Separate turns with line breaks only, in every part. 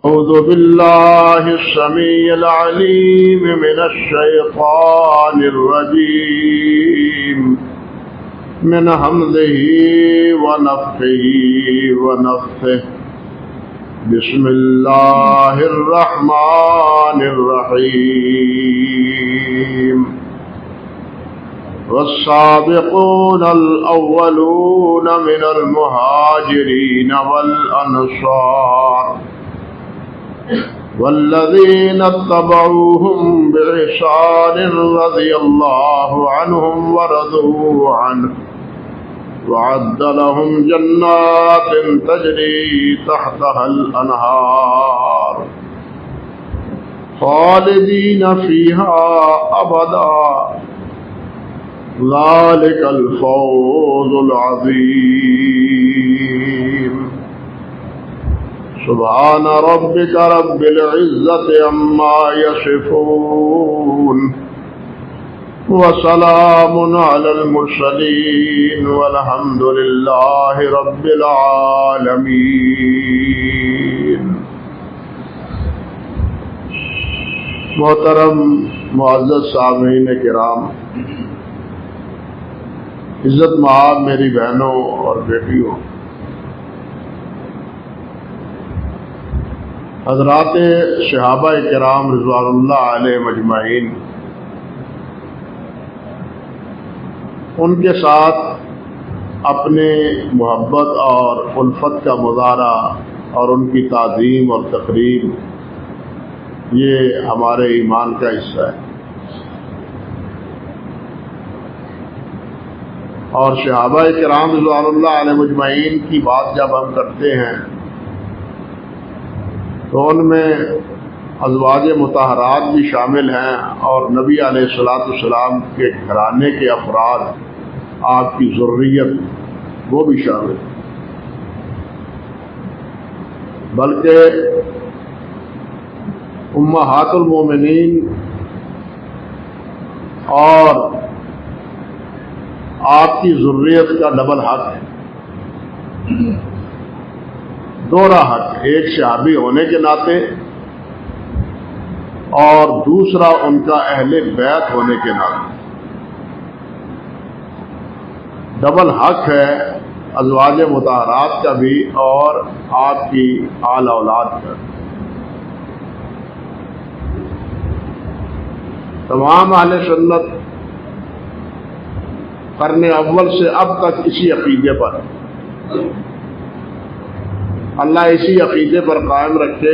أعوذ بالله السميع العليم من الشيطان الرجيم من همزه ونفخه ونفثه بسم الله الرحمن الرحيم والسابقون الأولون من المهاجرين والأنصار والذين اتبعوهم بإحسان رضي الله عنهم ورضوا عنه وأعد لهم جنات تجري تحتها الأنهار خالدين فيها أبدا ذلك الفوز العظيم سبحان ربك رب العزة عما يصفون وسلام على المرسلين والحمد لله رب العالمين. محترم معزز سامعین کرام، عزت مآب میری بہنوں اور بیٹیوں، حضرات صحابہ کرام رضوان اللہ علیہ مجمعین، ان کے ساتھ اپنے محبت اور الفت کا مظاہرہ اور ان کی تعظیم اور تقریب، یہ ہمارے ایمان کا حصہ ہے. اور صحابہ کرام رضوان اللہ علیہ مجمعین کی بات جب ہم کرتے ہیں تو ان میں ازواج مطہرات بھی شامل ہیں اور نبی علیہ الصلوۃ والسلام کے گھرانے کے افراد، آپ کی ذریت، وہ بھی شامل ہیں. بلکہ امہات المومنین اور آپ کی ذریت کا ڈبل حق ہے، دوہرا حق، ایک صحابی ہونے کے ناطے اور دوسرا ان کا اہل بیت ہونے کے ناطے. ڈبل حق ہے ازواج مطہرات کا بھی اور آپ کی آل اولاد کا. تمام اہل سنت قرن اول سے اب تک اسی عقیدے پر، اللہ اسی عقیدے پر قائم رکھے،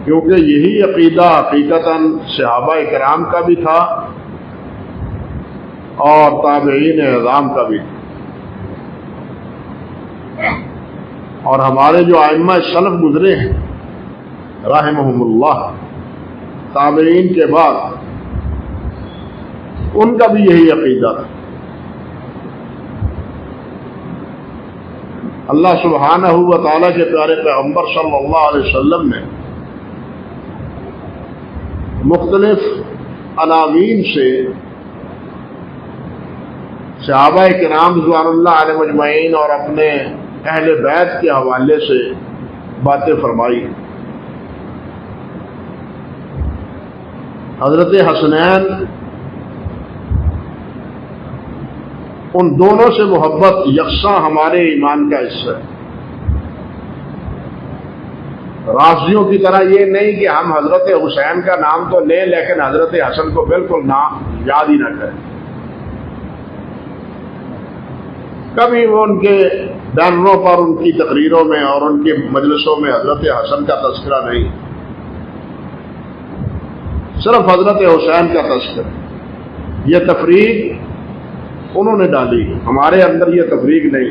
کیونکہ یہی عقیدہ حقیقتاً صحابہ کرام کا بھی تھا اور تابعین اعظام کا بھی تھا. اور ہمارے جو ائمہ سلف گزرے ہیں رحمہم اللہ تابعین کے بعد، ان کا بھی یہی عقیدہ تھا. اللہ سبحانہ و تعالیٰ کے پیارے پیغمبر صلی اللہ علیہ وسلم نے مختلف عناوین سے صحابہ کرام رضوان اللہ علیہ مجمعین اور اپنے اہل بیت کے حوالے سے باتیں فرمائی. حضرت حسنین، ان دونوں سے محبت یکساں ہمارے ایمان کا حصہ ہے. رافضیوں کی طرح یہ نہیں کہ ہم حضرت حسین کا نام تو لیں لیکن حضرت حسن کو بالکل نام یاد ہی نہ کریں. کبھی وہ ان کے بینروں پر، ان کی تقریروں میں اور ان کے مجلسوں میں حضرت حسن کا تذکرہ نہیں، صرف حضرت حسین کا تذکرہ. یہ تفریق انہوں نے ڈالی، ہمارے اندر یہ تفریق نہیں.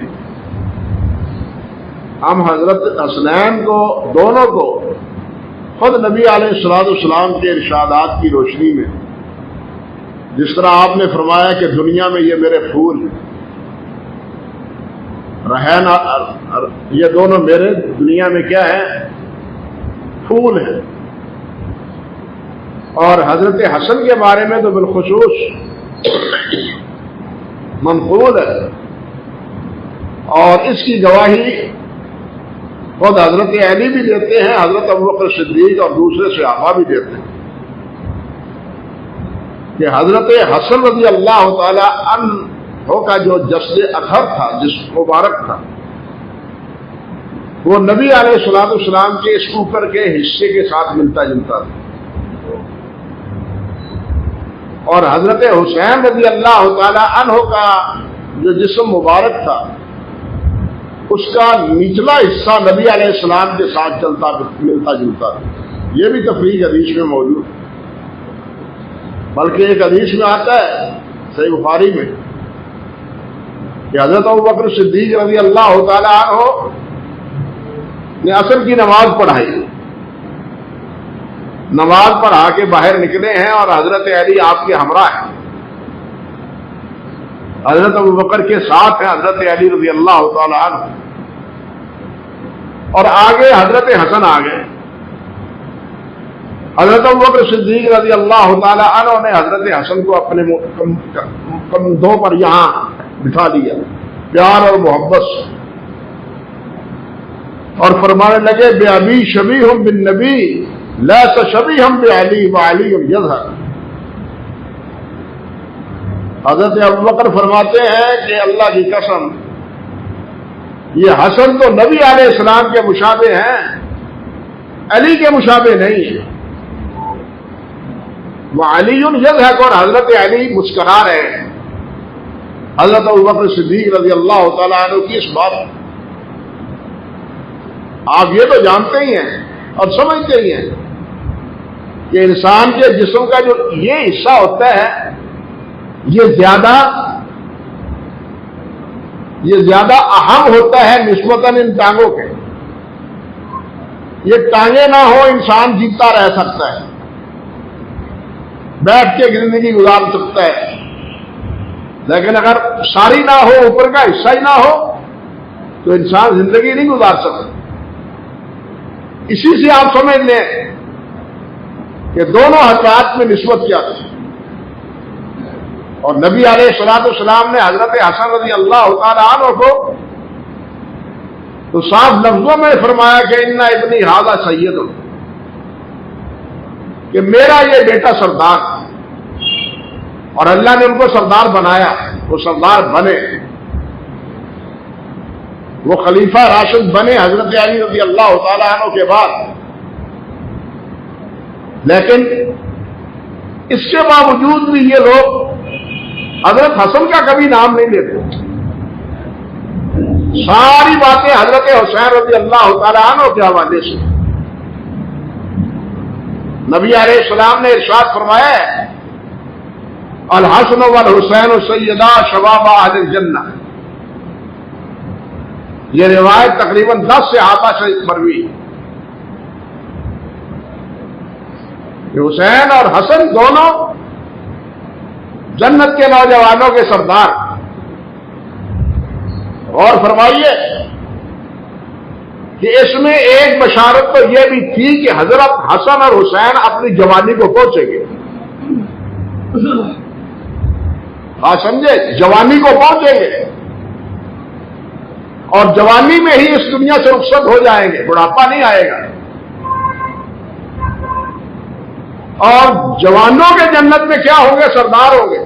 ہم حضرت حسنین کو، دونوں کو، خود نبی علیہ الصلوۃ والسلام کے ارشادات کی روشنی میں، جس طرح آپ نے فرمایا کہ دنیا میں یہ میرے پھول رہن، یہ دونوں میرے دنیا میں کیا ہے؟ پھول ہیں. اور حضرت حسن کے بارے میں تو بالخصوص منقول ہے، اور اس کی گواہی خود حضرت علی بھی دیتے ہیں، حضرت ابوبکر صدیق اور دوسرے صحابہ بھی دیتے ہیں کہ حضرت حسن رضی اللہ تعالی عنہ کا جو جسد اطہر تھا، جسم مبارک تھا، وہ نبی علیہ الصلوۃ والسلام کے اس اوپر کے حصے کے ساتھ ملتا جلتا تھا، اور حضرت حسین رضی اللہ تعالی عنہ کا جو جسم مبارک تھا اس کا نچلا حصہ نبی علیہ السلام کے ساتھ ملتا جلتا تھا۔ یہ بھی تفریق حدیث میں موجود، بلکہ ایک حدیث میں آتا ہے صحیح بخاری میں کہ حضرت ابوبکر صدیق رضی اللہ تعالی عنہ نے عصر کی نماز پڑھائی، نماز پڑھا کے باہر نکلے ہیں اور حضرت علی آپ کے ہمراہ ہیں، حضرت ابوبکر کے ساتھ ہیں حضرت علی رضی اللہ تعالی عنہ، اور آگے حضرت حسن آ گئے۔ حضرت ابوبکر صدیق رضی اللہ تعالی عنہ نے حضرت حسن کو اپنے کندھوں پر یہاں بٹھا لیا پیار اور محبت سے، اور فرمانے لگے بے ابی شبیہ بالنبی لیس شبیہ بعلی وعلی یظہر۔ حضرت ابوبکر فرماتے ہیں کہ اللہ کی قسم یہ حسن تو نبی علیہ السلام کے مشابہ ہیں، علی کے مشابہ نہیں ہے۔ وعلی یضحک، اور حضرت علی مسکرا رہے ہیں حضرت ابوبکر صدیق رضی اللہ تعالیٰ عنہ کی اس بات۔ آپ یہ تو جانتے ہی ہیں اور سمجھتے ہی ہیں کہ انسان کے جسم کا جو یہ حصہ ہوتا ہے یہ زیادہ اہم ہوتا ہے نسبتاً ان ٹانگوں کے۔ یہ ٹانگیں نہ ہو انسان جیتا رہ سکتا ہے، بیٹھ کے زندگی گزار سکتا ہے، لیکن اگر ساری نہ ہو، اوپر کا حصہ ہی نہ ہو تو انسان زندگی نہیں گزار سکتا۔ اسی سے آپ سمجھ لیں کہ دونوں حضرات میں نسبت کیا تھی، اور نبی علیہ الصلوۃ والسلام نے حضرت حسن رضی اللہ تعالی عنہ کو تو صاف لفظوں میں فرمایا کہ ان ابنی ھذا سید، کہ میرا یہ بیٹا سردار، اور اللہ نے ان کو سردار بنایا، وہ سردار بنے، وہ خلیفہ راشد بنے حضرت علی رضی اللہ تعالی عنہ کے بعد۔ لیکن اس کے باوجود بھی یہ لوگ حضرت حسن کا کبھی نام نہیں لیتے، ساری باتیں حضرت حسین رضی اللہ تعالی عنہ کے حوالے سے۔ نبی علیہ السلام نے ارشاد فرمایا ہے الحسن والحسین سیدا شباب اہل الجنہ، یہ روایت تقریباً 10 صحابہ سے مروی ہے کہ حسین اور حسن دونوں جنت کے نوجوانوں کے سردار۔ اور فرمائیے کہ اس میں ایک بشارت تو یہ بھی تھی کہ حضرت حسن اور حسین اپنی جوانی کو پہنچیں گے، ہاں سمجھے، جوانی کو پہنچیں گے، اور جوانی میں ہی اس دنیا سے رخصت ہو جائیں گے، بڑھاپا نہیں آئے گا، اور جوانوں کے جنت میں کیا ہوں گے؟ سردار ہوں گے۔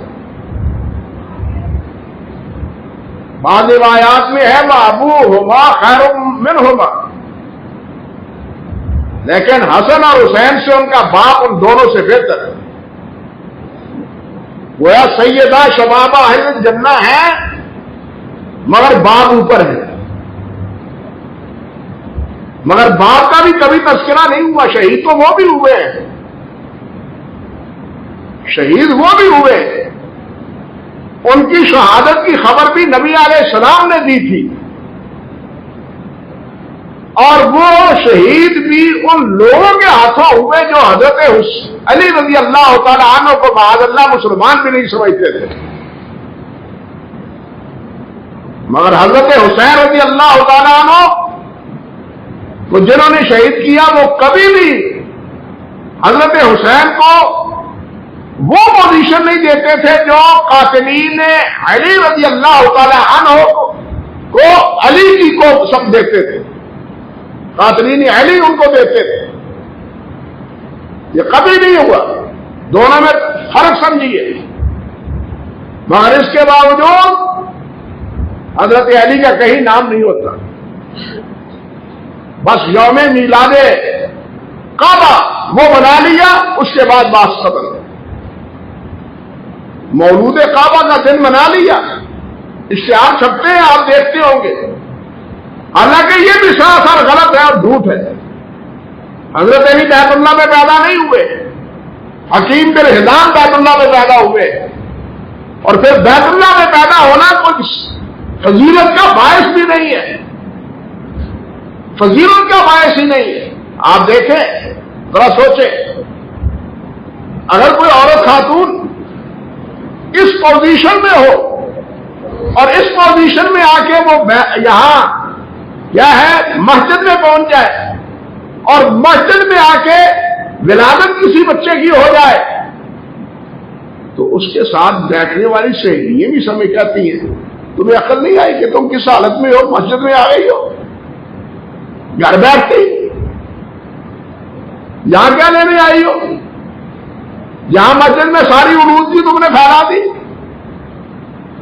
بعض روایات میں ہے وَأَبُوهُمَا خَيْرٌ مِّنْهُمَا، لیکن حسن اور حسین سے ان کا باپ ان دونوں سے بہتر ہے۔ گویا سیدہ شباب اہل الجنہ ہے مگر باپ اوپر ہے، مگر باپ کا بھی کبھی تذکرہ نہیں ہوا۔ شہید تو وہ بھی ہوئے ہیں، شہید وہ بھی ہوئے، ان کی شہادت کی خبر بھی نبی علیہ السلام نے دی تھی، اور وہ شہید بھی ان لوگوں کے ہاتھوں ہوئے جو حضرت علی رضی اللہ تعالی عنہ کو معاذ اللہ مسلمان بھی نہیں سمجھتے تھے، مگر حضرت حسین رضی اللہ تعالی عنہ کو جنہوں نے شہید کیا وہ کبھی بھی حضرت حسین کو وہ پوزیشن نہیں دیتے تھے جو قاتلین علی رضی اللہ تعالی عنہ کو علی کی کو سب دیتے تھے۔ قاتلین اہلی ان کو دیتے تھے. یہ کبھی نہیں ہوا. دونوں میں فرق سمجھیے. مگر اس کے باوجود حضرت علی کا کہیں نام نہیں ہوتا. بس یوم میلاد کعبہ وہ بنا لیا, اس کے بعد بات ختم. مولود کعبہ کا دن بنا لیا, اشتہار چھپتے ہیں, آپ دیکھتے ہوں گے. حالانکہ یہ بھی سراسر غلط ہے اور جھوٹ ہے. حضرت علی بیت اللہ میں پیدا نہیں ہوئے, حکیم بن حزام بیت اللہ میں پیدا ہوئے. اور پھر بیت اللہ میں پیدا ہونا کوئی فضیلت کا باعث بھی نہیں ہے, فضیلت کا باعث ہی نہیں ہے. آپ دیکھیں, ذرا سوچیں, اگر کوئی عورت خاتون اس پوزیشن میں ہو اور اس پوزیشن میں آ کے وہ یہاں کیا ہے مسجد میں پہنچ جائے اور مسجد میں آ کے ولادت کسی بچے کی ہو جائے, تو اس کے ساتھ بیٹھنے والی سہیلیاں بھی سمجھ جاتی ہیں تمہیں عقل نہیں آئی کہ تم کس حالت میں ہو, مسجد میں آ گئی ہو, گھر بیٹھتی, یہاں کیا لینے آئی ہو, یہاں مسجد میں ساری علوم تم نے پھیلا دی.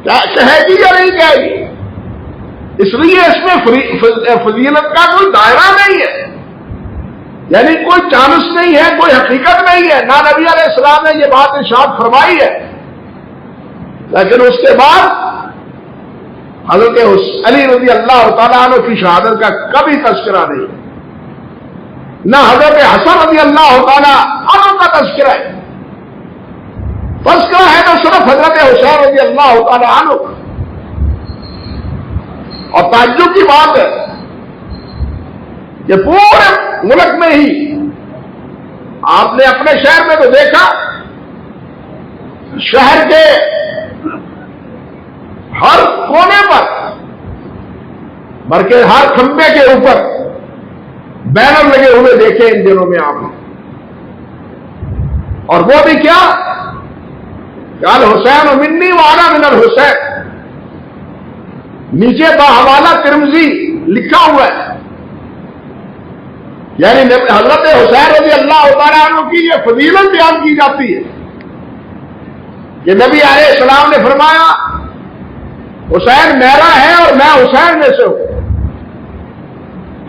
کیا کہے گی یا نہیں کہے گی؟ اس لیے اس میں فضیلت کا کوئی دائرہ نہیں ہے, یعنی کوئی چانس نہیں ہے, کوئی حقیقت نہیں ہے. نہ نبی علیہ السلام نے یہ بات ارشاد فرمائی ہے, لیکن اس کے بعد حضرت علی رضی اللہ تعالیٰ عنہ کی شہادت کا کبھی تذکرہ نہیں, نہ حضرت حسن رضی اللہ تعالیٰ عنہ کا تذکرہ ہے. تذکرہ ہے تو صرف حضرت حسین رضی اللہ تعالیٰ عنہ. اور تعجب کی بات ہے کہ پورے ملک میں ہی آپ نے اپنے شہر میں تو دیکھا, شہر کے ہر کونے پر بلکہ ہر کھمبے کے اوپر بینر لگے ہوئے دیکھے ان دنوں میں آپ نے. اور وہ بھی کیا, الحسین منی وانا من الحسین, نیچے بحوالہ ترمذی لکھا ہوا ہے. یعنی حضرت حسین رضی اللہ تعالیٰ عنہ کی یہ فضیلت بیان کی جاتی ہے کہ نبی علیہ السلام نے فرمایا حسین میرا ہے اور میں حسین میں سے ہوں.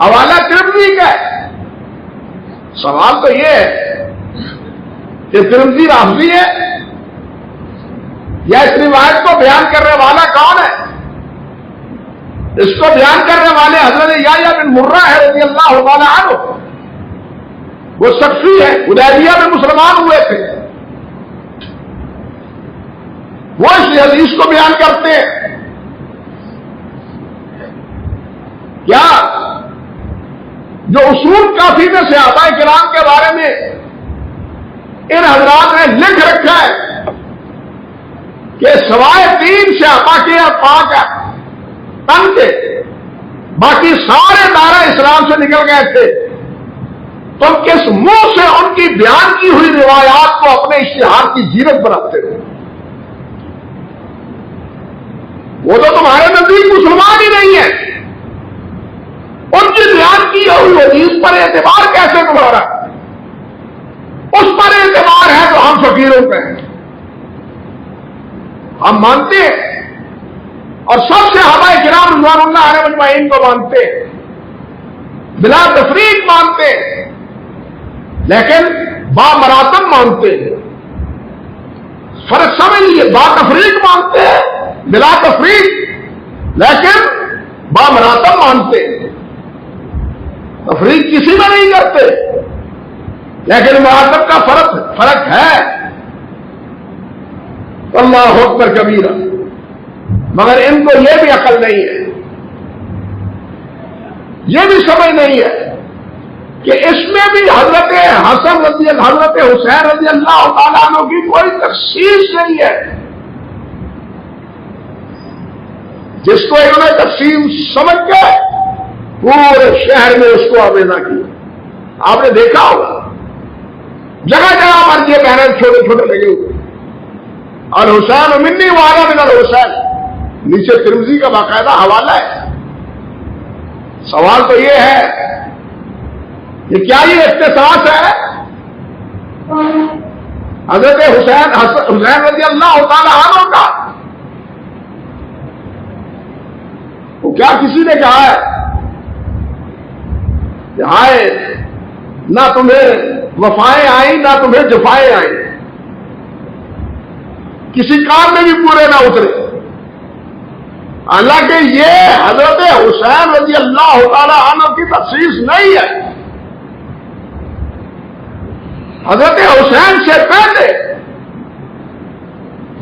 حوالہ ترمذی کا ہے. سوال تو یہ ہے کہ ترمذی رافضی ہے یا اس روایت کو بیان کرنے والا کون ہے؟ اس کو بیان کرنے والے حضرت یحییٰ بن مرہ ہے رضی اللہ تعالیٰ عنہ. وہ سخی ہے, حدیبیہ میں مسلمان ہوئے تھے. وہ اس حدیث کو بیان کرتے ہیں. کیا جو اصول کافی میں صحابہ کرام کے بارے میں ان حضرات نے لکھ رکھا ہے کہ سوائے 3 صحابہ کے پاک تن کے باقی سارے دارہ اسلام سے نکل گئے تھے, تم کس منہ سے ان کی بیان کی ہوئی روایات کو اپنے اشتہار کی زینت بناتے ہو؟ وہ تو تمہارے نزدیک مسلمان ہی نہیں ہے. ان کی بیان کی ہوئی حدیث پر اعتبار کیسے تمہارا؟ اس پر اعتبار ہے تو ہم فقیروں پہ ہیں, ہم مانتے ہیں اور سب سے صحابہ کرام رضوان اللہ علیہ مجمعین کو مانتے ہیں, بلا تفریق مانتے ہیں, لیکن با مراتب مانتے ہیں. فرق سمجھ لیجیے, با تفریق مانتے ہیں بلا تفریق, لیکن با مراتب مانتے ہیں. تفریق کسی میں نہیں کرتے, لیکن مراتب کا فرق ہے. اللہ اکبر کبیرہ. مگر ان کو یہ بھی عقل نہیں ہے, یہ بھی سمجھ نہیں ہے کہ اس میں بھی حضرت حسن حضرت حسین رضی اللہ تعالیٰ عنہ کی کوئی تخصیص نہیں ہے. جس کو انہوں نے تقسیم سمجھ کے پورے شہر میں اس کو آویزہ کیا. آپ نے دیکھا ہوگا جگہ جگہ پر یہ بینر چھوٹے چھوٹے لگے ہوئے, اور حسین منی وانا من الحسین, نیچے ترمذی کا باقاعدہ حوالہ ہے. سوال تو یہ ہے یہ کیا یہ اختصاص ہے؟ حضرت حسین رضی اللہ تعالی عنہ کا وہ کیا کسی نے کہا ہے کہ ہائے نہ تمہیں وفائیں آئیں نہ تمہیں جفائیں آئیں، کسی کام میں بھی پورے نہ اترے؟ حالانکہ یہ حضرت حسین رضی اللہ تعالی عنہ کی تخصیص نہیں ہے. حضرت حسین سے پہلے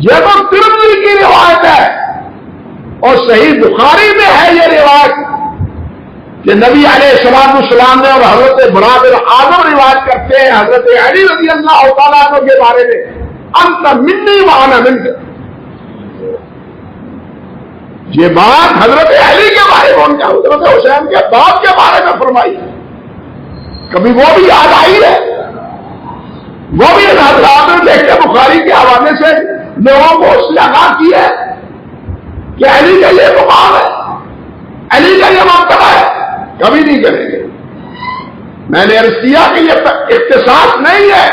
یہ تو ترمذی کی روایت ہے اور صحیح بخاری میں ہے یہ روایت کہ نبی علیہ السلام نے اور حضرت برادر اعظم روایت کرتے ہیں حضرت علی رضی اللہ تعالیٰ عنہ کے بارے میں، انت منی وانا منک. یہ بات حضرت علی کے بارے میں ان کا حضرت حسین کے باپ کے بارے میں فرمائی. کبھی وہ بھی یاد آئی ہے؟ وہ بھی حضرات نے دیکھ کے بخاری کے حوالے سے لوگوں کو اس سے آگاہ کی ہے کہ علی کا یہ مقام ہے، علی کا یہ مرتبہ ہے. کبھی نہیں کریں گے. میں نے عرض کیا کہ یہ اختصاص نہیں ہے،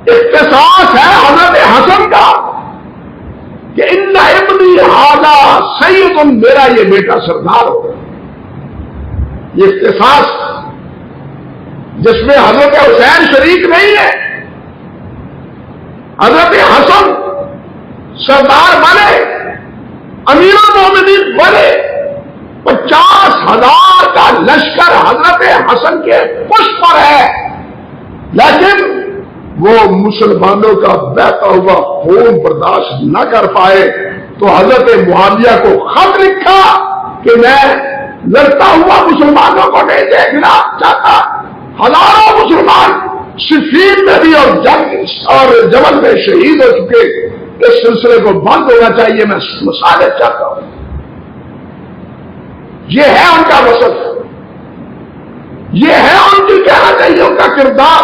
اختصاص ہے حضرت حسن کا کہ ان ابنی ھذا سید، میرا یہ بیٹا سردار ہو. یہ اختصاص جس میں حضرت حسین شریک نہیں ہے. حضرت حسن سردار بنے، امیر المومنین بنے، 50,000 کا لشکر حضرت حسن کے پشت پر ہے، لیکن وہ مسلمانوں کا بہتا ہوا خون برداشت نہ کر پائے تو حضرت معاویہ کو خط لکھا کہ میں لڑتا ہوا مسلمانوں کو نہیں دیکھنا چاہتا. ہزاروں مسلمان صفین میں بھی اور جنگ اور جبل میں شہید ہو چکے، اس سلسلے کو بند ہونا چاہیے، میں مسالے چاہتا ہوں. یہ ہے ان کا مقصد، یہ ہے ان کی کہنا چاہیے ان کا کردار.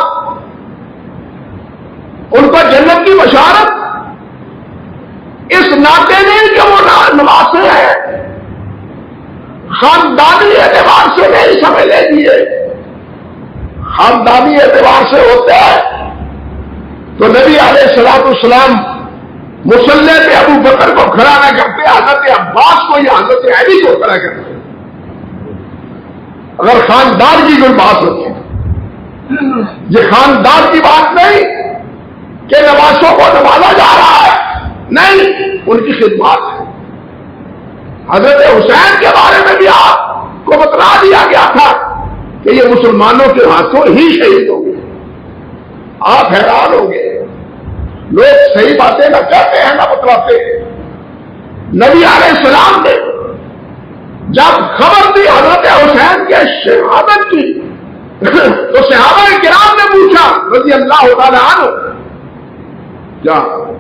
ان کو جنت کی بشارت اس ناطے نہیں کہ وہ نواسے ہیں، خاندانی اعتبار سے نہیں سمجھ لیجیے. خاندانی اعتبار سے ہوتا ہے تو نبی علیہ الصلوۃ والسلام مصلی پہ ابو بکر کو کھڑا نہ کرتے، حضرت عباس کو یا حضرت علی کو کھڑا کرتے. اگر خاندان کی کوئی بات ہوتی ہے، یہ خاندان کی بات نہیں کہ نوازوں کو نوازا جا رہا ہے، نہیں، ان کی خدمات ہے. حضرت حسین کے بارے میں بھی آپ کو بتلا دیا گیا تھا کہ یہ مسلمانوں کے ہاتھوں ہی شہید ہوں گے. آپ حیران ہوں گے، لوگ صحیح باتیں نہ کہتے ہیں نہ بتلاتے ہیں. نبی علیہ السلام نے جب خبر دی حضرت حسین کے شہادت کی تو صحابہ کرام نے پوچھا رضی اللہ تعالی عنہ،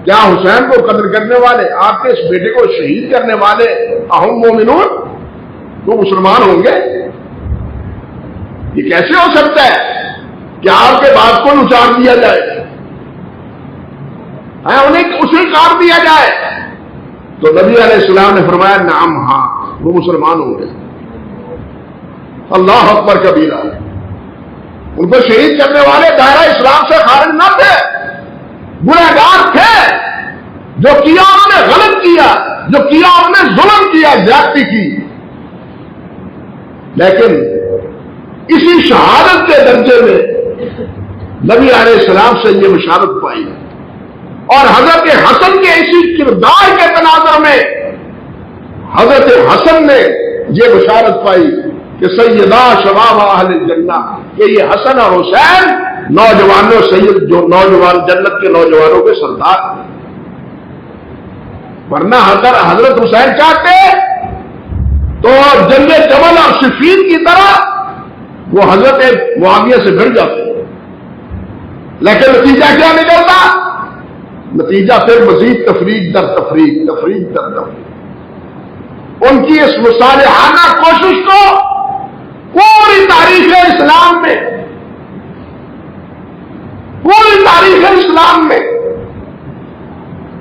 کیا حسین کو قتل کرنے والے، آپ کے اس بیٹے کو شہید کرنے والے اہم مومنون وہ مسلمان ہوں گے؟ یہ کیسے ہو سکتا ہے کہ آپ کے باپ کو نچار دیا جائے، انہیں اسے کاٹ دیا جائے؟ تو نبی علیہ السلام نے فرمایا نعم، ہاں وہ مسلمان ہوں گے. اللہ اکبر کبیرہ. ان کو شہید کرنے والے دائرہ اسلام سے خارج نہ تھے، گنہگار تھے. جو کیا انہوں نے غلط کیا، جو کیا انہوں نے ظلم کیا، زیادتی کی، لیکن اسی شہادت کے درجے میں نبی علیہ السلام سے یہ بشارت پائی. اور حضرت حسن کے اسی کردار کے تناظر میں حضرت حسن نے یہ بشارت پائی کہ سیدہ شباب اہل الجنہ، کہ یہ حسن اور حسین نوجوانوں سید، جو نوجوان جنت کے نوجوانوں کے سردار. ورنہ حضرت حسین چاہتے تو جنگ جمل اور صفین کی طرح وہ حضرت معاویہ سے بھڑ جاتے، لیکن نتیجہ کیا نکلتا؟ نتیجہ پھر مزید تفریق در تفریق، تفریق در تفریق. ان کی اس مصالحانہ کوشش کو پوری تاریخ اسلام میں، پوری تاریخ اسلام میں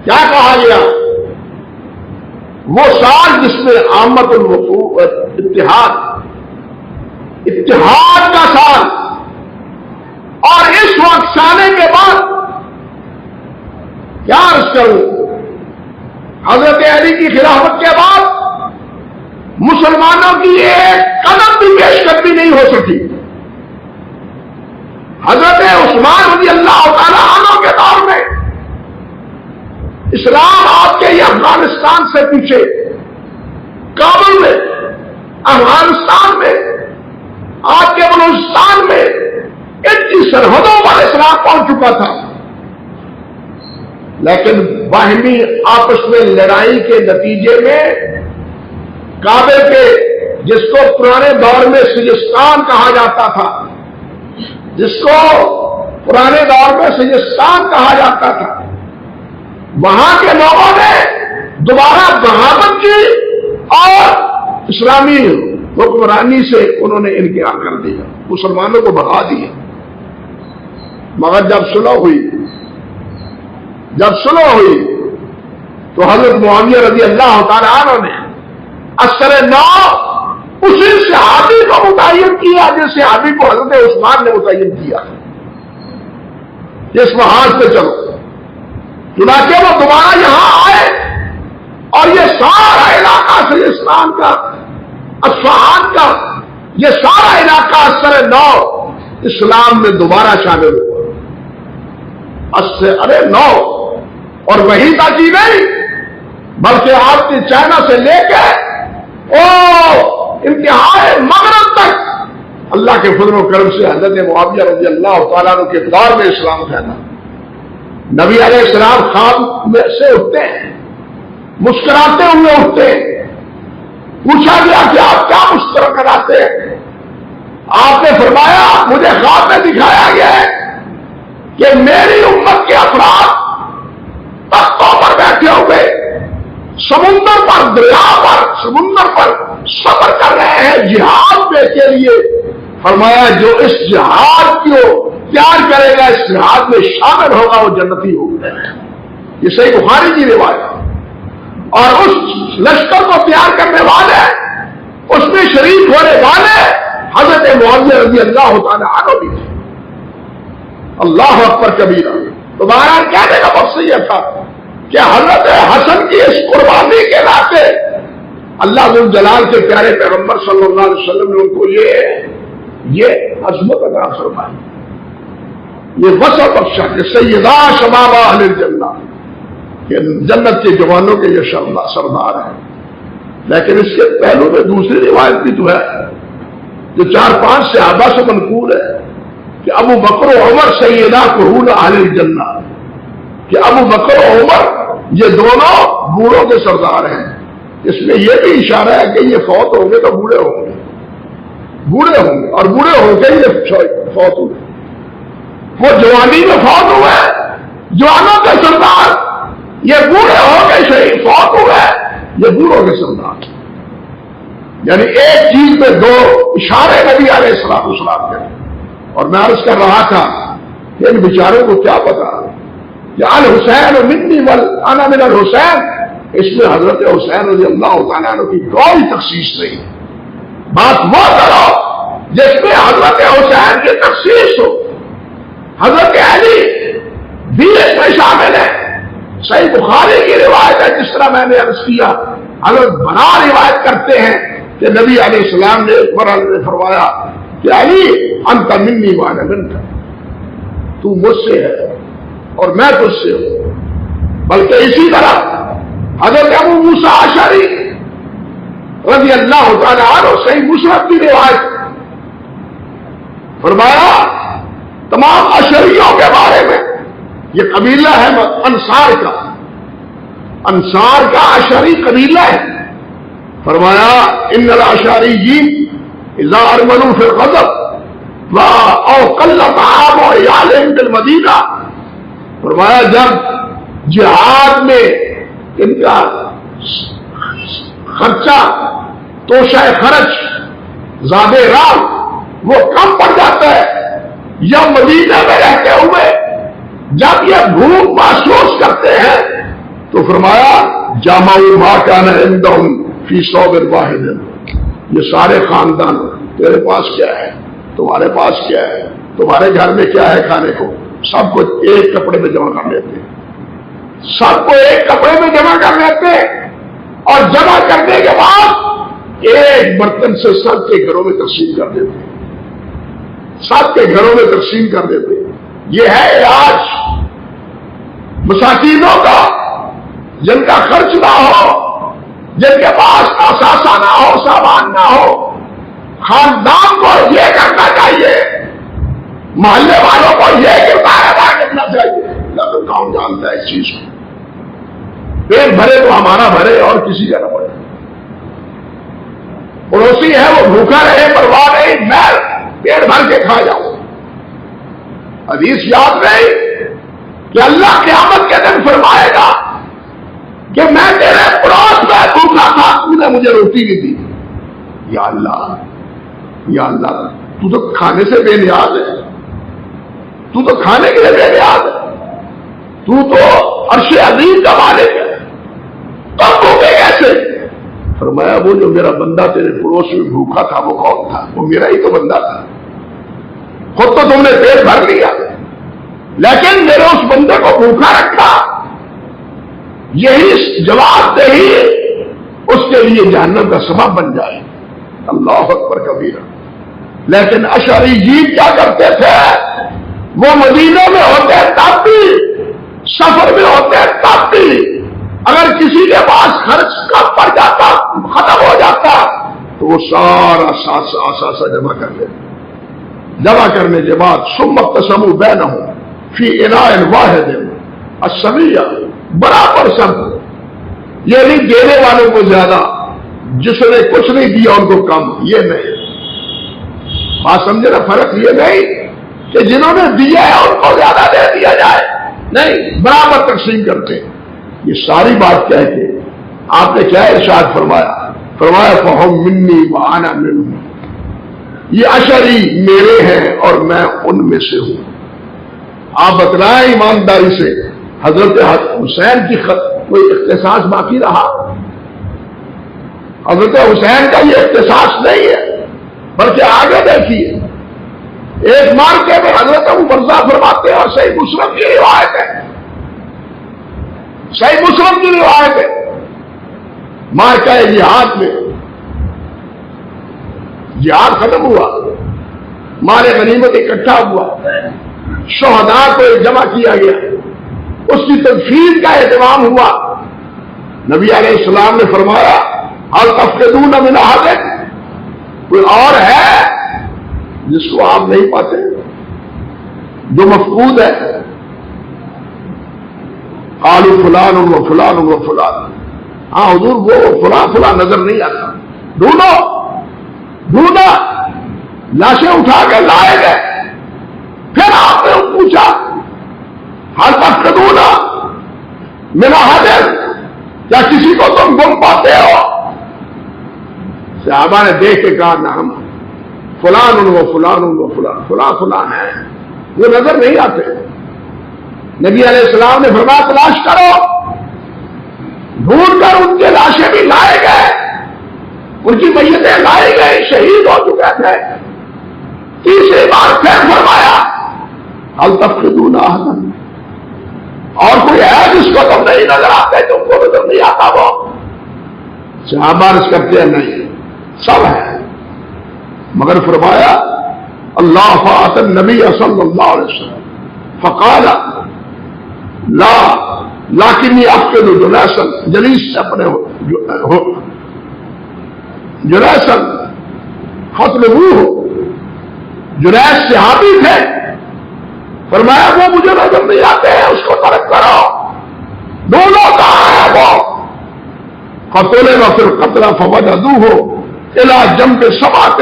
کیا کہا گیا؟ وہ سال جس میں آمد الوقوع اتحاد اتحاد کا سال، اور اس وقت آنے کے بعد کیا عرض کروں، حضرت علی کی خلافت کے بعد مسلمانوں کی ایک قدم بھی پیش قدمی نہیں ہو سکی۔ حضرت عثمان رضی اللہ تعالی عنہ کے دور میں اسلام آپ کے یہ افغانستان سے پیچھے، کابل میں، افغانستان میں، آپ کے بلوچستان میں، ان کی سرحدوں پر اسلام پہنچ چکا تھا، لیکن باہمی آپس میں لڑائی کے نتیجے میں کعبے کے، جس کو پرانے دور میں سجستان کہا جاتا تھا، جس کو پرانے دور میں سجستان کہا جاتا تھا، وہاں کے لوگوں نے دوبارہ بغاوت کی اور اسلامی حکمرانی سے انہوں نے انکار کر دیا، مسلمانوں کو بھگا دیا۔ مگر جب صلح ہوئی تو حضرت معاویہ رضی اللہ تعالی عنہ نے اثر نو اسی صحابی کو متعین کیا جس صحابی کو حضرت عثمان نے متعین کیا، اس محاذ پہ چلو۔ چنانچہ وہ دوبارہ یہاں آئے اور یہ سارا علاقہ سجستان کا، اصفہان کا، یہ سارا علاقہ اثر نو اسلام میں دوبارہ شامل ہوا۔ ارے نو، اور وہی تک ہی نہیں بلکہ آپ کی چائنا سے لے کے انتہائی مغرب تک اللہ کے فضل و کرم سے حضرت معاویہ رضی اللہ تعالیٰ عنہ کے دور میں اسلام پھیلا۔ نبی علیہ السلام خواب میں سے اٹھتے ہیں، مسکراتے ہوئے اٹھتے ہیں۔ پوچھا گیا کہ آپ کیا مسکراتے ہیں؟ آپ نے فرمایا مجھے خواب میں دکھایا گیا ہے کہ میری امت کے افراد تختوں پر بیٹھے ہوئے سمندر پر، دریا پر، سمندر پر سفر کر رہے ہیں جہاد کے لیے۔ فرمایا جو اس جہاد کو تیار کرے گا، اس جہاد میں شامل ہوگا، وہ جنتی ہوگا۔ یہ صحیح بخاری کی روایت۔ اور اس لشکر کو تیار کرنے والے، اس میں شریک ہونے والے حضرت معاویہ رضی اللہ تعالی عنہ بھی تھے۔ اللہ اکبر کبیرہ۔ تو بہرحال کہنے کا مقصد یہ تھا کہ حضرت حسن کی اس قربانی کے ناطے اللہ ذو الجلال کے پیارے پیغمبر صلی اللہ علیہ وسلم نے ان کو یہ عظمت عطا فرمائی، یہ وصف بخشا کہ سیدہ شباب اہل الجنہ، کہ جنت کے جوانوں کے یہ سردار ہیں۔ لیکن اس کے پہلو میں دوسری روایت بھی تو ہے جو 4-5 صحابہ سے منقول ہے کہ ابو بکر و عمر سیدہ کہول اہل الجنہ، کہ ابو بکر و عمر یہ دونوں بوڑھوں کے سردار ہیں۔ اس میں یہ بھی اشارہ ہے کہ یہ فوت ہوں گے تو بوڑھے ہوں گے، اور بوڑھے ہو کے یہ فوت ہوئے۔ وہ جوانی میں فوت ہوئے، جوانوں کے سردار، یہ بوڑھے ہو کے شہید فوت ہوئے، یہ بوڑھوں کے سردار۔ یعنی ایک چیز پہ دو اشارے نبی علیہ السلام کے۔ اور میں عرض کر رہا تھا کہ ان بیچاروں کو کیا پتا کہ الحسین منی وانا من الحسین، اس میں حضرت حسین رضی اللہ تعالیٰ عنہ کی کوئی تخصیص نہیں۔ بات وہ کرو جس میں حضرت حسین کی تخصیص ہو۔ حضرت علی بھی اس میں شامل ہے۔ صحیح بخاری کی روایت ہے، جس طرح میں نے عرض کیا، حضرت بنا روایت کرتے ہیں کہ نبی علیہ السلام نے ایک بار فرمایا کہ علی انت منی وانا منک، تو مجھ سے ہے اور میں تجھ سے ہوں۔ بلکہ اسی طرح حضرت ابو موسیٰ اشعری رضی اللہ تعالی عنہ صحیح مسلم کی روایت فرمایا تمام اشعریوں کے بارے میں، یہ قبیلہ ہے انصار کا اشعری قبیلہ ہے۔ فرمایا ان الاشعریین اذا ارملوا فی الغضب او قل طعام عیالہم بالمدینہ، فرمایا جب جہاد میں ان کا خرچہ، توشہ خرچ، زاد راہ وہ کم پڑ جاتا ہے، یا مدینہ میں رہتے ہوئے جب یہ بھوک محسوس کرتے ہیں تو فرمایا جامعوا ما کان عندہم فی صوب واحد، یہ سارے خاندان تیرے پاس کیا ہے، تمہارے پاس کیا ہے، تمہارے گھر میں کیا ہے کھانے کو، سب کو ایک کپڑے میں جمع کر لیتے، سب کو ایک کپڑے میں جمع کر لیتے، اور جمع کرنے کے بعد ایک برتن سے سب کے گھروں میں تقسیم کر دیتے، سب کے گھروں میں تقسیم کر دیتے۔ یہ ہے علاج مساکینوں کا، جن کا خرچ نہ ہو، جن کے پاس اثاثہ نہ ہو، سامان نہ ہو۔ خاندان کو یہ کرنا چاہیے، محلے والوں کو یہ کردار ادا کرنا چاہیے، لیکن کون جانتا ہے اس چیز کو؟ پیٹ بھرے تو ہمارا بھرے اور کسی کا نہ بھرے، پڑوسی ہے وہ بھوکا رہے پرواہ نہیں، میں پیٹ بھر کے کھا جاؤں۔ حدیث یاد رہے کہ اللہ قیامت کے دن فرمائے گا کہ میں تیرے پڑوس میں بھوکا تھا، تو نے مجھے روٹی نہیں دی۔ یا اللہ، یا اللہ، تو تو کھانے سے بے نیاز ہے، تو تو کھانے کے لیے بے نیاز ہے، تو تو عرش عظیم کا مالک ہے، تب بھوکے کیسے؟ فرمایا وہ جو میرا بندہ تیرے پڑوس میں بھوکا تھا وہ کون تھا؟ وہ میرا ہی تو بندہ تھا، خود تو تم نے پیٹ بھر لیا، لیکن میرے اس بندے کو بھوکا رکھا۔ یہی جواب دہی اس کے لیے جہنم کا سبب بن جائے۔ اللہ اکبر کبیرہ۔ لیکن اشعری جی کیا کرتے تھے؟ وہ مدینے میں ہوتے تب بھی، سفر میں ہوتے تب بھی، اگر کسی کے پاس خرچ کا پڑ جاتا، ختم ہو جاتا، تو وہ سارا اثاثہ جمع کر لیتے۔ جمع کرنے کے بعد ثم اقتسموا بینہم فی اناء واحد السویہ، برابر سب، یہ نہیں دینے والوں کو زیادہ، جس نے کچھ نہیں دیا ان کو کم، یہ نہیں۔ بات سمجھے نا؟ فرق یہ نہیں کہ جنہوں نے دیا ہے ان کو زیادہ دے دیا جائے، نہیں، برابر تقسیم کرتے۔ یہ ساری بات کہہ کے آپ نے کیا ارشاد فرمایا؟ فرمایا فہم منی وانا منہم، یہ اشعری میرے ہیں اور میں ان میں سے ہوں۔ آپ بتلائیں ایمانداری سے، حضرت حسین کی کوئی اختصاص باقی رہا؟ حضرت حسین کا یہ اختصاص نہیں ہے، بلکہ آگے دیکھیے، ایک مارکے میں حضرت ابو برزہ فرماتے ہیں، اور صحیح مسلم کی روایت ہے، صحیح مسلم کی روایت ہے، مارکہ جہاد میں جہاد ختم ہوا، مال غنیمت اکٹھا ہوا، شہداء کو جمع کیا گیا، اس کی تدفین کا اہتمام ہوا۔ نبی علیہ السلام نے فرمایا هل تفقدون من احد، کوئی اور ہے جس کو آپ نہیں پاتے، جو مفقود ہے؟ قالوا فلان و فلان و فلان، ہاں حضور وہ فلاں فلاں نظر نہیں آتا، ڈھونڈو ڈھونڈا، لاشیں اٹھا کے لائے گئے۔ پھر آپ نے پوچھا ہل تفقدون من احد، کیا کسی کو تم گم پاتے ہو؟ صحابہ نے دیکھ کے کہا نہ، ہم فلان و فلان و فلان، فلاں فلان ہے، وہ نظر نہیں آتے۔ نبی علیہ السلام نے فرمایا تلاش کرو، ڈھونڈ کر ان کے لاشیں بھی لائے گئے، ان کی میتیں لائی گئی، شہید ہو چکے تھے۔ تیسری بار پھر فرمایا ہل تفقدون احدا، اور کوئی ہے جس کو تم نہیں نظر آتے، تم کو نظر نہیں آتا؟ وہ صحابہ عرض کرتے ہیں نہیں، سب ہے، مگر فرمایا اللہ فات النبی صلی اللہ علیہ وسلم فقال لا لاکنی افقد جلیسا، جلیس سے اپنے جلیسا فاطلبوہ، جلیس صحابی تھے، فرمایا وہ مجھے نظر نہیں آتے ہیں، اس کو ترک کرو، دونوں کہاں ہے وہ؟ قتل و پھر قتل فوجدوہ الی جنب سبعۃ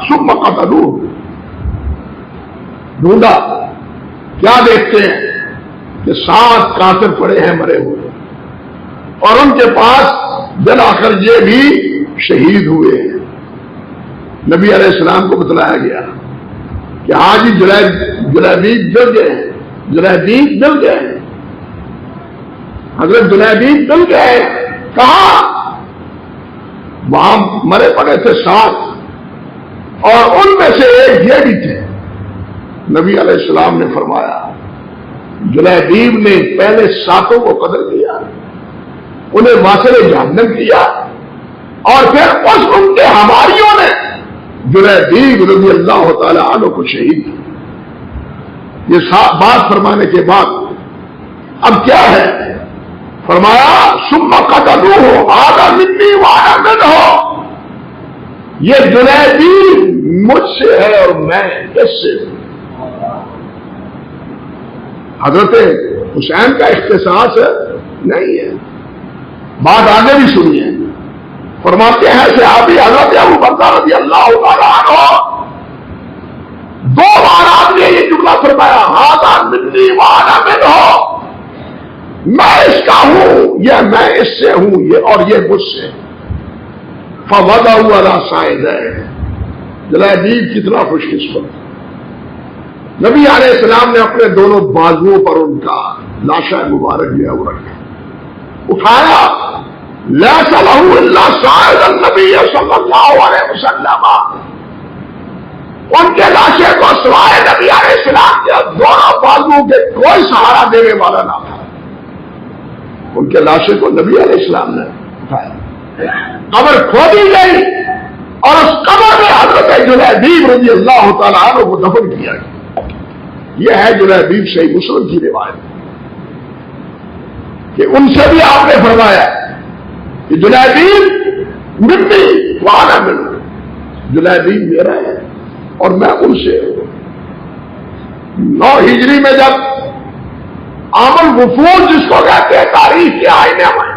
ثم قتلوہ، ڈھونڈا، کیا دیکھتے ہیں کہ 7 کافر پڑے ہیں مرے ہوئے، اور ان کے پاس بالآخر یہ بھی شہید ہوئے ہیں۔ نبی علیہ السلام کو بتلایا گیا کہ ہاں جی جلیبیب مل گئے ہیں، جلیبیب مل گئے ہیں، حضرت جلیبیب مل گئے ہیں۔ کہاں؟ وہاں مرے پڑے تھے 7، اور ان میں سے ایک یہ بھی تھے. نبی علیہ السلام نے فرمایا جلیبیب نے پہلے 7 کو قتل کیا, انہیں واصل جہنم کیا, اور پھر ان کے ہماریوں نے جلیبیب رضی اللہ تعالی عنہ کو شہید کیا. یہ بات فرمانے کے بعد اب کیا ہے؟ فرمایا ثم قتلوہ ھذا منی وانا منہ, یہ جلیبیب مجھ سے ہے اور میں اس سے ہوں. حضرت حسین کا اختصاص نہیں ہے. بات آگے بھی سنیے. فرماتے ہیں صحابی حضرت ابو بکر رضی اللہ تعالی عنہ 2 بار آپ نے یہ جملہ فرمایا ھذا منی وانا منہ, میں اس کا ہوں, یہ میں اس سے ہوں, یہ اور یہ مجھ سے. فوضعوا علی صائدیہ, جلیبیب کتنا خوش قسمت. نبی علیہ السلام نے اپنے دونوں بازوؤں پر ان کا لاشا مبارک لیا وہ رکھا, اٹھایا. لیس لہ الا صائد النبی صلی اللہ علیہ وسلم, ان کے لاشے کو سوائے نبی علیہ السلام کے دونوں بازوؤں کے کوئی سہارا دینے والا نہ تھا. ان کے لاشے کو نبی علیہ السلام نے اٹھایا, قبر کھودی گئی اور اس قبر میں حضرت جلیبیب رضی اللہ تعالیٰ عنہ کو دفن کیا گیا. یہ ہے جلیبیب صحیح مسلم کی روایت کہ ان سے بھی آپ نے فرمایا کہ جلیبیب منی وانا منہ, جلیبیب میرا ہے اور میں ان سے ہوں. 9 ہجری میں جب عام الوفود جس کو کہتے ہیں تاریخ کے آئینے میں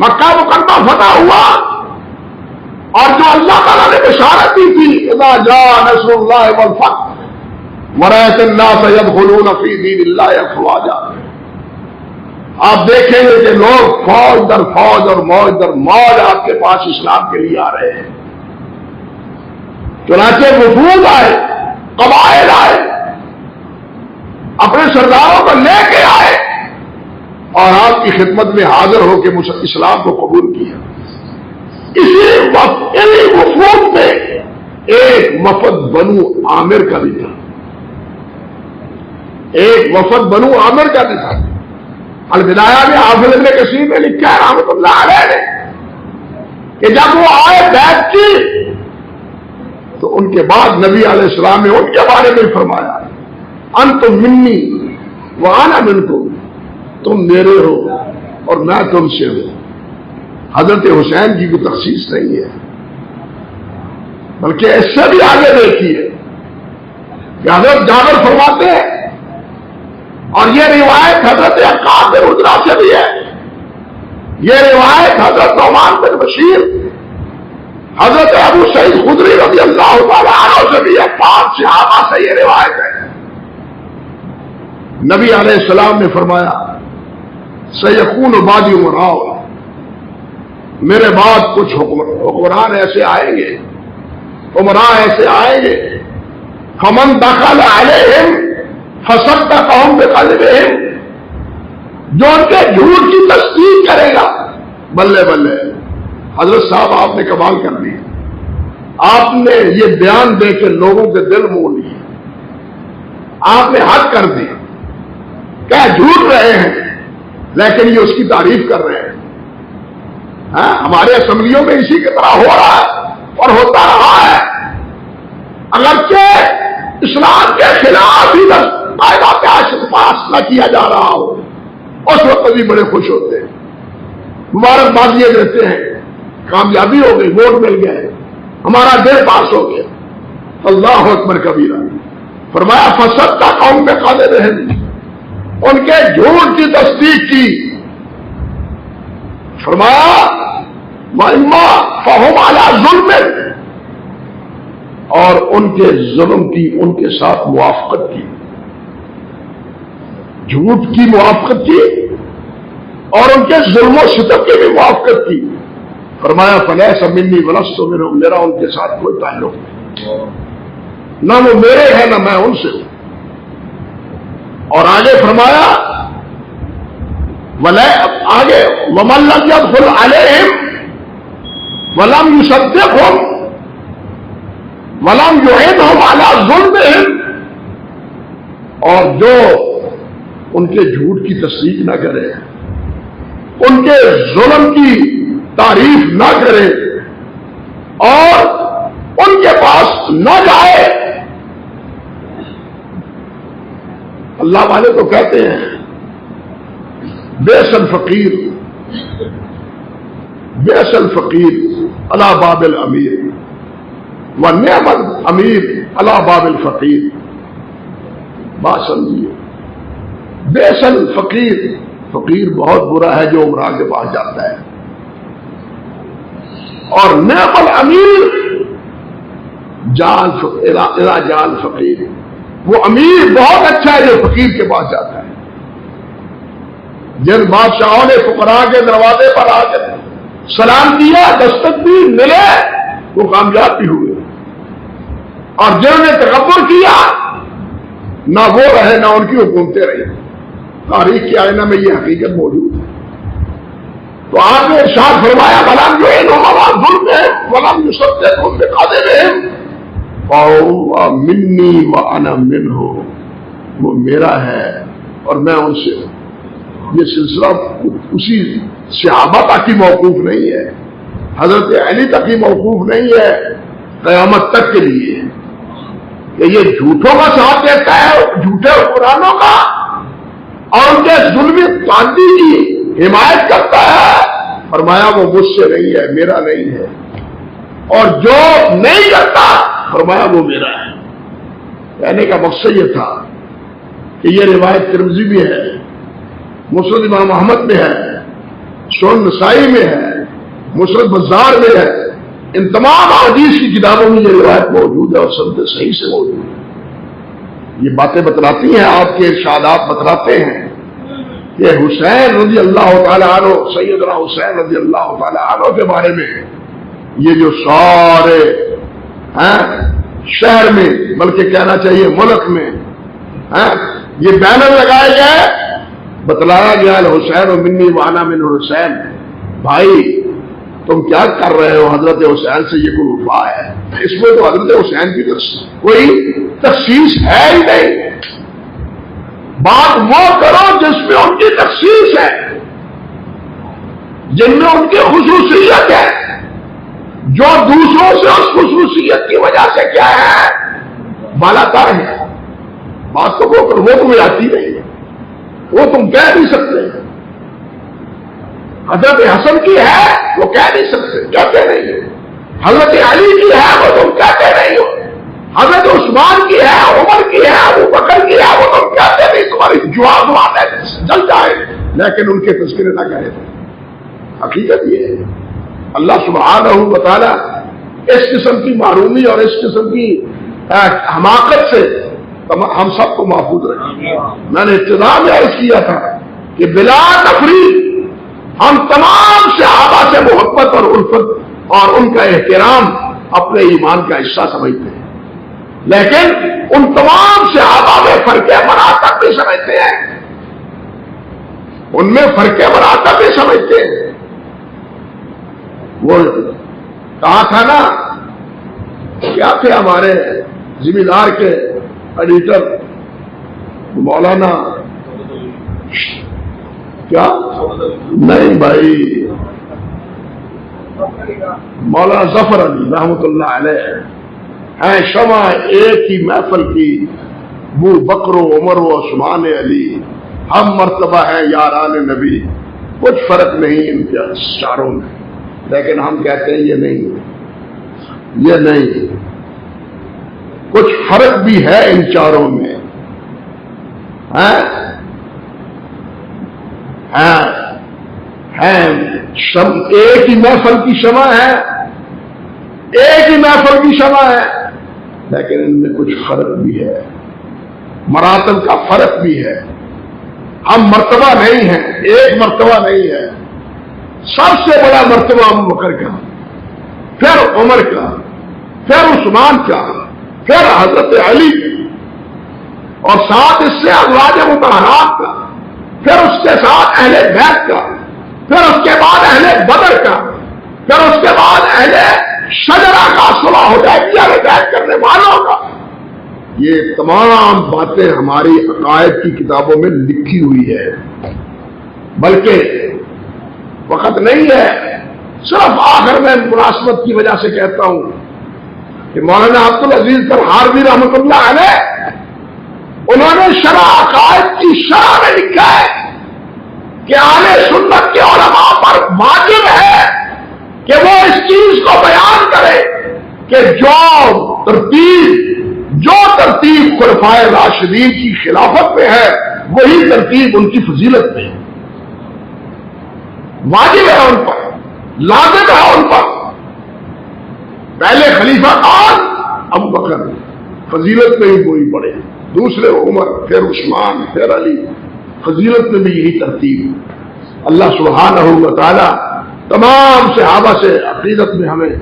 مکہ مکرمہ فتح ہوا, اور جو اللہ تعالیٰ نے بشارت دی تھی اذا جاء نصر اللہ والفتح ورأيت الناس يدخلون في دين الله افواجا, آپ دیکھیں گے کہ لوگ فوج در فوج اور موج در موج آپ کے پاس اسلام کے لیے آ رہے ہیں. چنانچہ وفود آئے, قبائل آئے, اپنے سرداروں کو لے کے آئے اور آپ کی خدمت میں حاضر ہو کے اسلام کو قبول کیا. اسی وقت انہی وفود میں ایک وفد بنو عامر کا بھی تھا, ایک وفد بنو عامر کا بھی تھا. البدایہ میں حافظ ابن کثیر نے لکھا ہے رحمۃ اللہ علیہ نے کہ جب وہ آئے بیعت کی تو ان کے بعد نبی علیہ السلام نے ان کے بارے میں فرمایا انتم منی وانا منکم, تم میرے ہو اور میں تم سے ہوں. حضرت حسین کی کوئی تخصیص نہیں ہے, بلکہ اس سے بھی آگے دیکھیے کہ حضرت جابر فرماتے ہیں, اور یہ روایت حضرت عقاب بن عجرہ سے بھی ہے, یہ روایت حضرت نعمان بن بشیر, حضرت ابو سعید خدری رضی اللہ تعالیٰ عنہ سے بھی ہے, 5 صحابہ سے یہ روایت ہے. نبی علیہ السلام نے فرمایا سیکون بعدی امراء, میرے بعد کچھ حکمران ایسے آئیں گے, عمراء ایسے آئیں گے, فمن دخل علیہم فصدقہم بقلبہم, جو ان کے جھوٹ کی تصدیق کرے گا. بلے بلے حضرت صاحب آپ نے کمال کر دیا, آپ نے یہ بیان دے کے لوگوں کے دل مول لیے, آپ نے حد کر دی. کیا جھوٹ رہے ہیں لیکن یہ اس کی تعریف کر رہے ہیں. ہمارے اسمبلیوں میں اسی کی طرح ہو رہا ہے اور ہوتا رہا ہے. اگرچہ اسلام کے خلاف ہی قاعدہ پاس نہ کیا جا رہا ہو, اس وقت بھی بڑے خوش ہوتے ہیں, مبارکبادیاں دیتے ہیں, کامیابی ہو گئی, ووٹ مل گئے, ہمارا دل پاس ہو گیا. اللہ اکبر کبیرہ. فرمایا فصدقہم بقلبہم, ان کے جھوٹ کی تصدیق کی. فرمایا وَإِمَّا فَهُمْ عَلَى ظُلْمٍ, اور ان کے ظلم کی ان کے ساتھ موافقت کی, جھوٹ کی موافقت کی اور ان کے ظلم و ستم کی بھی موافقت کی. فرمایا فَلَيْسَ مِنِّي وَلَسْتُ مِنْهُمْ, میرا ان کے ساتھ کوئی تعلق نہیں, نہ وہ میرے ہیں نہ میں ان سے ہوں. اور آگے فرمایا آگے وَمَن لَّمْ يَدْخُلْ عَلَيْهِمْ وَلَمْ يُصَدِّقْهُمْ وَلَمْ يُعِنْهُمْ عَلَىٰ ظُلْمِهِمْ، اور جو ان کے جھوٹ کی تصدیق نہ کرے، ان کے ظلم کی تعریف نہ کرے اور ان کے پاس نہ جائے۔ اللہ والے تو کہتے ہیں بئس الفقیر بئس الفقیر علی باب الامیر ونعم الامیر علی باب الفقیر۔ بات سمجھیے، بئس الفقیر، فقیر بہت برا ہے جو عمرہ کے پاس جاتا ہے، اور نعم الامیر اذا جان فقیر، وہ امیر بہت اچھا ہے جو فقیر کے پاس جاتا ہے۔ جن بادشاہوں نے فقراء کے دروازے پر آ کر سلام کیا، دستک بھی ملے، وہ کامیاب بھی ہوئے، اور جنہوں نے تکبر کیا نہ وہ رہے نہ ان کی حکومتیں رہی۔ تاریخ کے آئینہ میں یہ حقیقت موجود ہے۔ تو آپ نے ارشاد فرمایا بلام جو ولم یصدقهم بقدرهم فهو منی وانا منہ، وہ میرا ہے اور میں ان سے۔ یہ سلسلہ اسی صحابہ تک ہی موقوف نہیں ہے، حضرت علی تک ہی موقوف نہیں ہے، قیامت تک کے لیے کہ یہ جھوٹوں کا ساتھ دیتا ہے، جھوٹے قرآنوں کا، اور ان کے ظلم قاضی کی حمایت کرتا ہے۔ فرمایا وہ مجھ سے نہیں ہے، میرا نہیں ہے، اور جو نہیں کرتا فرمایا وہ میرا ہے۔ کہنے کا مقصد یہ تھا کہ یہ روایت ترمذی میں ہے، مسند امام احمد میں ہے، سنن نسائی میں ہے، مسند بزار میں ہے، ان تمام احادیث کی کتابوں میں یہ روایت موجود ہے اور سند صحیح سے موجود ہے۔ یہ باتیں بتلاتی ہیں، آپ کے ارشادات بتلاتے ہیں کہ حسین رضی اللہ تعالی عنہ، سیدنا حسین رضی اللہ تعالی عنہ کے بارے میں یہ جو سارے شہر میں، بلکہ کہنا چاہیے ملک میں یہ بینر لگائے گئے، بتلایا گیا الحسین و منی وانا من حسین، بھائی تم کیا کر رہے ہو، حضرت حسین سے یہ کوئی وفا ہے؟ اس میں تو حضرت حسین کی کوئی تخصیص ہے ہی نہیں۔ بات وہ کرو جس میں ان کی تخصیص ہے، جن میں ان کی خصوصیت ہے، جو دوسروں سے اس خصوصیت کی وجہ سے کیا ہے، بالا تر ہے۔ بات تو وہ کرو، وہ تمہیں آتی نہیں ہے، وہ تم کہہ نہیں سکتے۔ حضرت حسن کی ہے وہ کہہ نہیں سکتے، کہتے نہیں ہو۔ حضرت علی کی ہے وہ تم کہتے نہیں ہو۔ حضرت عثمان کی ہے، عمر کی ہے، ابو بکر کی ہے، وہ تم کہتے نہیں، تمہاری جواب جل جائے، لیکن ان کے تذکرے نہ کہے۔ حقیقت یہ ہے اللہ سبحانہ و تعالی اس قسم کی معرومی اور اس قسم کی حماقت سے ہم سب کو محفوظ رکھیں۔ میں نے ابتدا میں عرض کیا تھا کہ بلا تفریق ہم تمام صحابہ سے محبت اور الفت اور ان کا احترام اپنے ایمان کا حصہ سمجھتے ہیں، لیکن ان تمام صحابہ میں فرق مراتب بھی سمجھتے ہیں، ان میں فرق مراتب بھی سمجھتے ہیں۔ وہ کہا تھا نا، کیا تھے ہمارے ذمہ دار کے ایڈیٹر مولانا، کیا نہیں بھائی، مولانا ظفر علی رحمۃ اللہ علیہ ہیں شمع ایک ہی محفل کی، ابو بکر و عمر و عثمان علی، ہم مرتبہ ہیں یاران نبی، کچھ فرق نہیں ان کے چاروں میں، لیکن ہم کہتے ہیں یہ نہیں، یہ نہیں، کچھ فرق بھی ہے ان چاروں میں، ایک ہی محفل کی شمع ہے، ایک ہی محفل کی شمع ہے، لیکن ان میں کچھ فرق بھی ہے، مراتب کا فرق بھی ہے۔ ہم مرتبہ نہیں ہیں، ایک مرتبہ نہیں ہے، سب سے بڑا مرتبہ ابو بکر کا، پھر عمر کا، پھر عثمان کا، پھر حضرت علی اور ساتھ اس سے ازواج مطہرات کا، پھر اس کے ساتھ اہل بیت کا، پھر اس کے بعد اہل بدر کا، پھر اس کے بعد اہل شجرہ کا صلح ہو جائے گی بیعت کرنے والوں کا. یہ تمام باتیں ہماری عقائد کی کتابوں میں لکھی ہوئی ہے. بلکہ وقت نہیں ہے، صرف آخر میں مناسبت کی وجہ سے کہتا ہوں کہ مولانا عبدالعزیز ترہاروی رحمۃ اللہ علیہ انہوں نے شرح عقائد کی شرح میں لکھا ہے کہ اہل سنت کے علماء پر واجب ہے کہ وہ اس چیز کو بیان کرے کہ جو ترتیب خلفائے راشدین کی خلافت میں ہے وہی ترتیب ان کی فضیلت میں ہے. واجب ہے ان پر، لازم ہے ان پر. پہلے خلیفہ کون؟ ابو بکر، فضیلت میں ہی کوئی پڑے، دوسرے عمر، پھر عثمان، پھر علی، فضیلت میں بھی یہی ترتیب. اللہ سبحانہ و تعالی تمام صحابہ سے عقیدت میں ہمیں،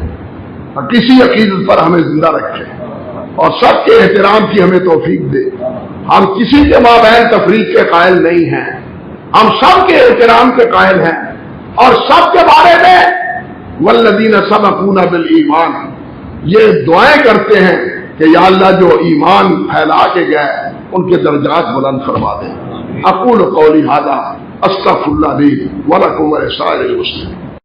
کسی عقیدت پر ہمیں زندہ رکھے اور سب کے احترام کی ہمیں توفیق دے. ہم کسی کے مابین تفریق کے قائل نہیں ہیں، ہم سب کے احترام کے قائل ہیں اور سب کے بارے میں والذین سبقونا بالایمان یہ دعائیں کرتے ہیں کہ یا اللہ جو ایمان پھیلا کے گئے ان کے درجات بلند فرما دیں. اقول قولی ھذا استغفر اللہ لی ولکم ولسائر المسلمین.